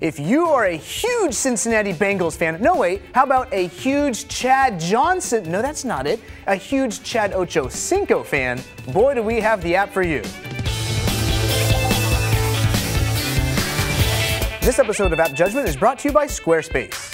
If you are a huge Cincinnati Bengals fan, no wait, how about a huge Chad Johnson, no that's not it, a huge Chad Ochocinco fan, boy do we have the app for you. This episode of App Judgment is brought to you by Squarespace.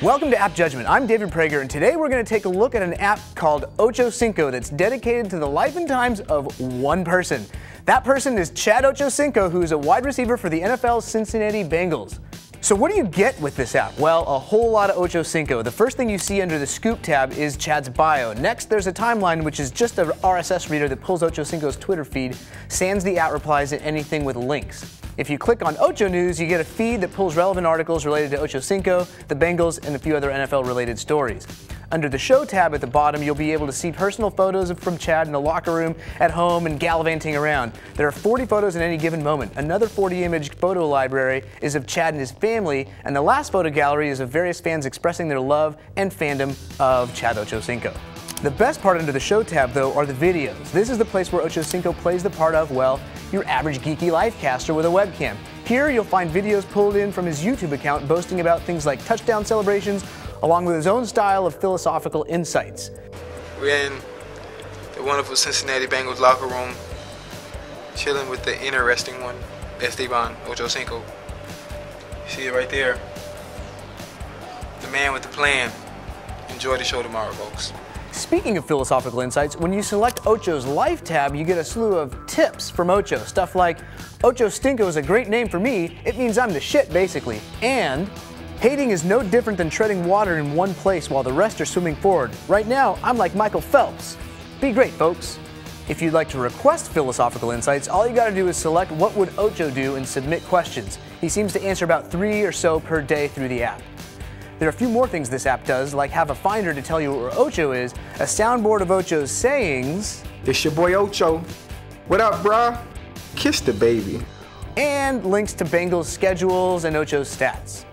Welcome to App Judgment. I'm David Prager, and today we're going to take a look at an app called Ochocinco that's dedicated to the life and times of one person. That person is Chad Ochocinco, who is a wide receiver for the NFL's Cincinnati Bengals. So what do you get with this app? Well, a whole lot of Ochocinco. The first thing you see under the Scoop tab is Chad's bio. Next, there's a timeline, which is just an RSS reader that pulls Ochocinco's Twitter feed, sans the at replies, and anything with links. If you click on Ocho News, you get a feed that pulls relevant articles related to Ochocinco, the Bengals, and a few other NFL-related stories. Under the Show tab at the bottom, you'll be able to see personal photos from Chad in the locker room, at home, and gallivanting around. There are 40 photos at any given moment. Another 40-image photo library is of Chad and his family, and the last photo gallery is of various fans expressing their love and fandom of Chad Ochocinco. The best part under the Show tab, though, are the videos. This is the place where Ochocinco plays the part of, well, your average geeky lifecaster with a webcam. Here you'll find videos pulled in from his YouTube account boasting about things like touchdown celebrations, along with his own style of philosophical insights. We're in the wonderful Cincinnati Bengals locker room, chilling with the interesting one, Esteban Ochocinco. You see it right there. The man with the plan. Enjoy the show tomorrow, folks. Speaking of philosophical insights, when you select Ocho's Life tab, you get a slew of tips from Ocho. Stuff like, Ochocinco is a great name for me, it means I'm the shit, basically. And, hating is no different than treading water in one place while the rest are swimming forward. Right now, I'm like Michael Phelps. Be great, folks. If you'd like to request philosophical insights, all you gotta do is select what would Ocho do and submit questions. He seems to answer about 3 or so per day through the app. There are a few more things this app does, like have a finder to tell you where Ocho is, a soundboard of Ocho's sayings. It's your boy Ocho. What up, brah? Kiss the baby. And links to Bengals schedules and Ocho's stats.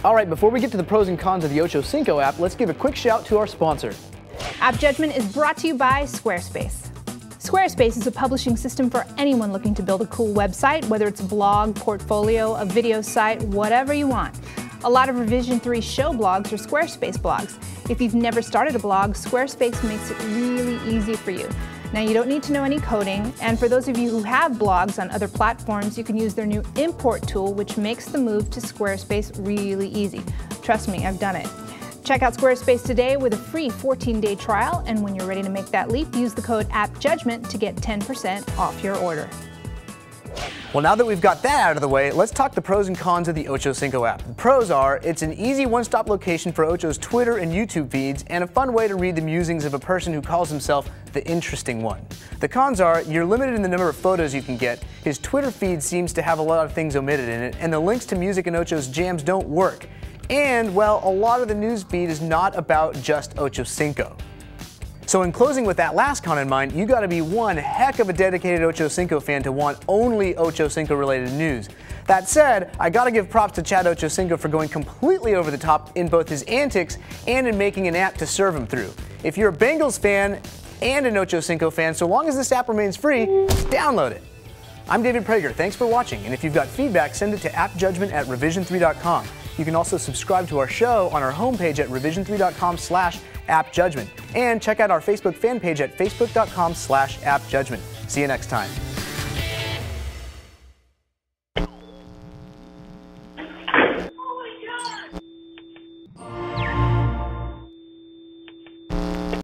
All right, before we get to the pros and cons of the Ochocinco app, let's give a quick shout to our sponsor. App Judgment is brought to you by Squarespace. Squarespace is a publishing system for anyone looking to build a cool website, whether it's a blog, portfolio, a video site, whatever you want. A lot of Revision 3 show blogs are Squarespace blogs. If you've never started a blog, Squarespace makes it really easy for you. Now, you don't need to know any coding, and for those of you who have blogs on other platforms, you can use their new import tool, which makes the move to Squarespace really easy. Trust me, I've done it. Check out Squarespace today with a free 14-day trial, and when you're ready to make that leap, use the code AppJudgment to get 10% off your order. Well, now that we've got that out of the way, let's talk the pros and cons of the Ochocinco app. The pros are, it's an easy one-stop location for Ocho's Twitter and YouTube feeds, and a fun way to read the musings of a person who calls himself the interesting one. The cons are, you're limited in the number of photos you can get, his Twitter feed seems to have a lot of things omitted in it, and the links to music in Ocho's jams don't work. And, well, a lot of the news feed is not about just Ochocinco. So in closing with that last con in mind, you gotta be one heck of a dedicated Ochocinco fan to want only Ochocinco related news. That said, I gotta give props to Chad Ochocinco for going completely over the top in both his antics and in making an app to serve him through. If you're a Bengals fan and an Ochocinco fan, so long as this app remains free, download it. I'm David Prager, thanks for watching, and if you've got feedback, send it to appjudgment@revision3.com. You can also subscribe to our show on our homepage at revision3.com/appjudgment. And check out our Facebook fan page at facebook.com/appjudgment. See you next time.